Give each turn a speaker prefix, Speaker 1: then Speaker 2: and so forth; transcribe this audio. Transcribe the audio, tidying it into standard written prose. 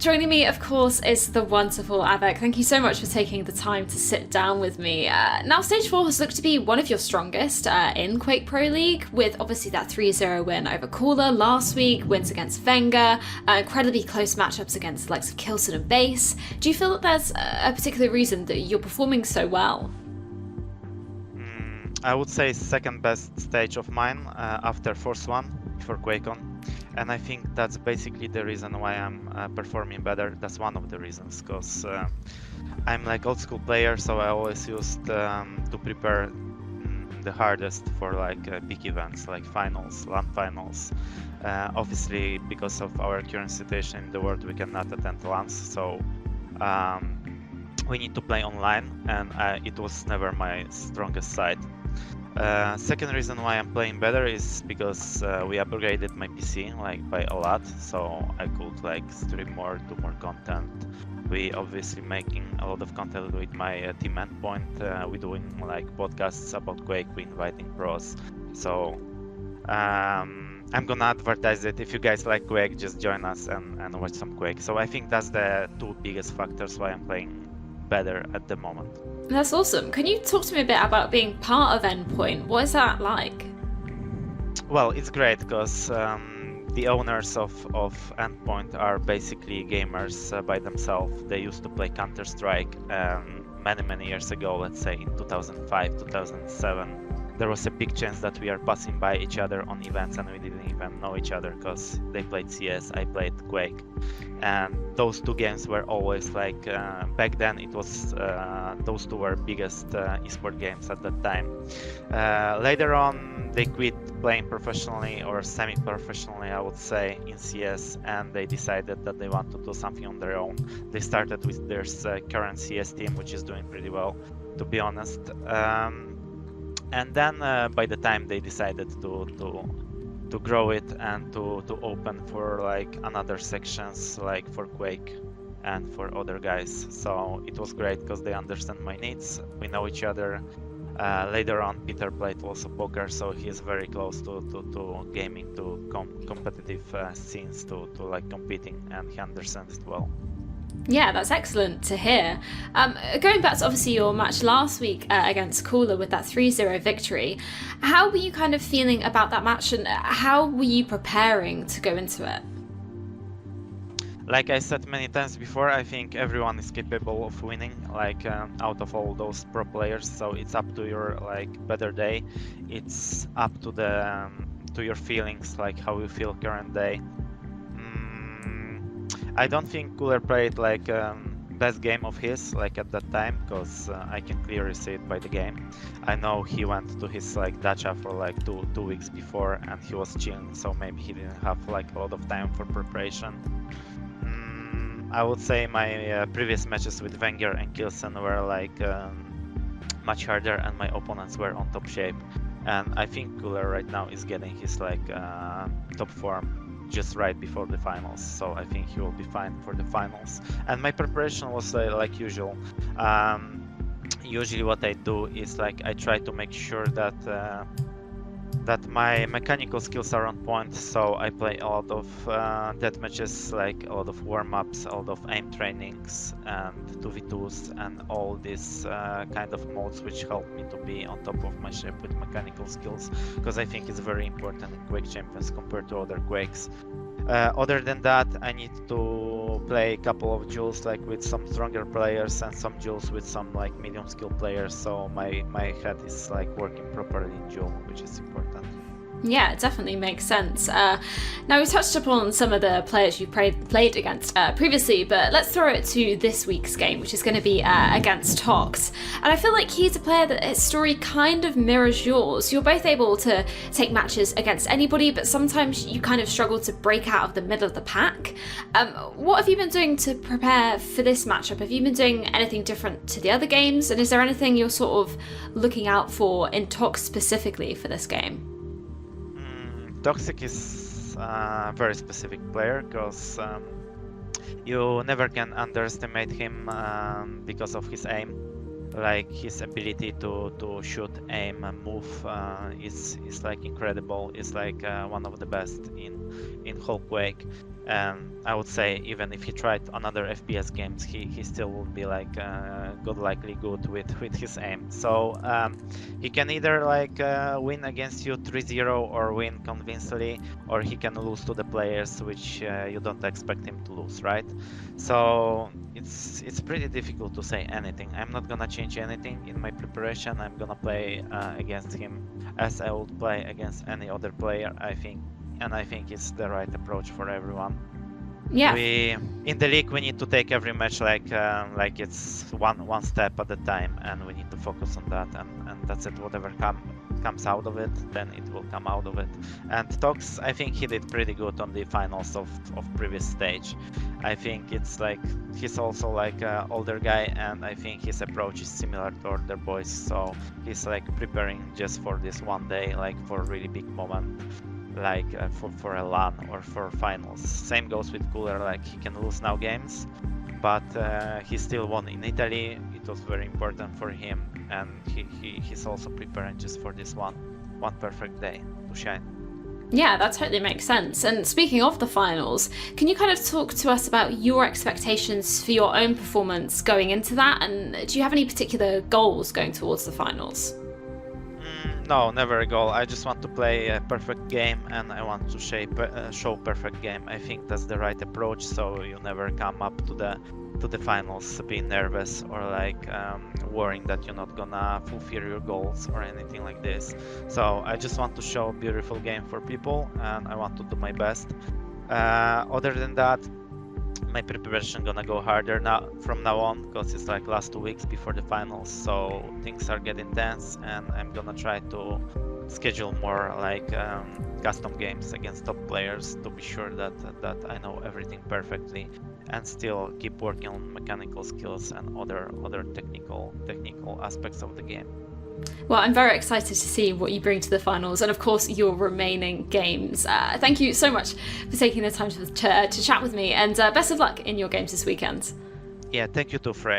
Speaker 1: Joining me, of course, is the wonderful Av3k. Thank you so much for taking the time to sit down with me. Now, Stage 4 has looked to be one of your strongest in Quake Pro League, with obviously that 3-0 win over Cooler last week, wins against Venga, incredibly close matchups against the likes of Kilson and Base. Do you feel that there's a particular reason that you're performing so well?
Speaker 2: I would say second best stage of mine after Force 1 for QuakeCon. And I think that's basically the reason why I'm performing better. That's one of the reasons, because I'm like old school player, so I always used to prepare the hardest for like big events like finals, LAN finals. Obviously, because of our current situation in the world, we cannot attend LANs, so we need to play online, and it was never my strongest side. Second reason why I'm playing better is because we upgraded my PC like by a lot, so I could like stream more, do more content. We obviously making a lot of content with my team Endpoint. We're doing like podcasts about Quake, we inviting pros. So I'm gonna advertise it. If you guys like Quake, just join us and watch some Quake. So I think that's the two biggest factors why I'm playing better at the moment.
Speaker 1: That's awesome. Can you talk to me a bit about being part of Endpoint? What is that like?
Speaker 2: Well, it's great because the owners of Endpoint are basically gamers by themselves. They used to play Counter-Strike many years ago, let's say in 2005, 2007. There was a big chance that we are passing by each other on events and we didn't even know each other because they played CS, I played Quake. And those two games were always like, back then it was, those two were biggest esport games at that time. Later on, they quit playing professionally or semi-professionally, I would say, in CS, and they decided that they want to do something on their own. They started with their current CS team, which is doing pretty well, to be honest. And then by the time they decided to grow it and to open for like another sections like for Quake and for other guys, so it was great because they understand my needs. We know each other. Later on, Peter played also poker, so he's very close to gaming, to competitive scenes, to like competing, and he understands it well.
Speaker 1: Yeah, that's excellent to hear. Going back to obviously your match last week against Cooler with that 3-0 victory, how were you kind of feeling about that match and how were you preparing to go into it?
Speaker 2: Like I said many times before, I think everyone is capable of winning, like out of all those pro players. So it's up to your like better day. It's up to the to your feelings, like how you feel current day. I don't think Cooler played like best game of his like at that time, because I can clearly see it by the game. I know he went to his like dacha for like two weeks before and he was chilling, so maybe he didn't have like a lot of time for preparation. I would say my previous matches with Wenger and Kilson were like much harder and my opponents were on top shape, and I think Cooler right now is getting his like top form just right before the finals, so I think he will be fine for the finals. And my preparation was like usual. Usually what I do is like I try to make sure that that my mechanical skills are on point, so I play a lot of death matches, like a lot of warm-ups, a lot of aim trainings and 2v2s and all these kind of modes which help me to be on top of my ship with mechanical skills, because I think it's very important in Quake Champions compared to other Quakes. Other than that, I need to play a couple of duels like with some stronger players and some duels with some like medium skill players, so my head is like working properly in duel, which is important.
Speaker 1: Yeah, it definitely makes sense. Now, we touched upon some of the players you've played against previously, but let's throw it to this week's game, which is going to be against Tox. And I feel like he's a player that his story kind of mirrors yours. You're both able to take matches against anybody, but sometimes you kind of struggle to break out of the middle of the pack. What have you been doing to prepare for this matchup? Have you been doing anything different to the other games? And is there anything you're sort of looking out for in Tox specifically for this game?
Speaker 2: Toxic is a very specific player, because you never can underestimate him because of his aim. Like his ability to shoot, aim, and move is like incredible. Is like one of the best in whole Quake. I would say even if he tried on other FPS games, he still would be like likely good with his aim. So he can either like win against you 3-0 or win convincingly, or he can lose to the players which you don't expect him to lose, right? So it's pretty difficult to say anything. I'm not gonna change anything in my preparation. I'm gonna play against him as I would play against any other player, I think. And I think it's the right approach for everyone.
Speaker 1: Yeah.
Speaker 2: We in the league we need to take every match like it's one step at a time, and we need to focus on that, and that's it. Whatever comes out of it, then it will come out of it. And Tox, I think he did pretty good on the finals of previous stage. I think it's like he's also like an older guy, and I think his approach is similar to other boys. So he's like preparing just for this one day, like for a really big moment, like for a LAN or for finals. Same goes with Cooler, like he can lose now games, but he still won in Italy. It was very important for him, and he's also preparing just for this one perfect day to shine.
Speaker 1: Yeah, that totally makes sense. And speaking of the finals, can you kind of talk to us about your expectations for your own performance going into that? And do you have any particular goals going towards the finals?
Speaker 2: No, never a goal. I just want to play a perfect game, and I want to show perfect game. I think that's the right approach. So you never come up to the finals being nervous or like worrying that you're not gonna fulfill your goals or anything like this. So I just want to show a beautiful game for people, and I want to do my best. Other than that, my preparation gonna go harder now from now on, because it's like last 2 weeks before the finals, so things are getting tense, and I'm gonna try to schedule more like custom games against top players to be sure that I know everything perfectly, and still keep working on mechanical skills and other technical aspects of the game.
Speaker 1: Well, I'm very excited to see what you bring to the finals, and of course your remaining games. Thank you so much for taking the time to chat with me, and best of luck in your games this weekend.
Speaker 2: Yeah, thank you too, Freya.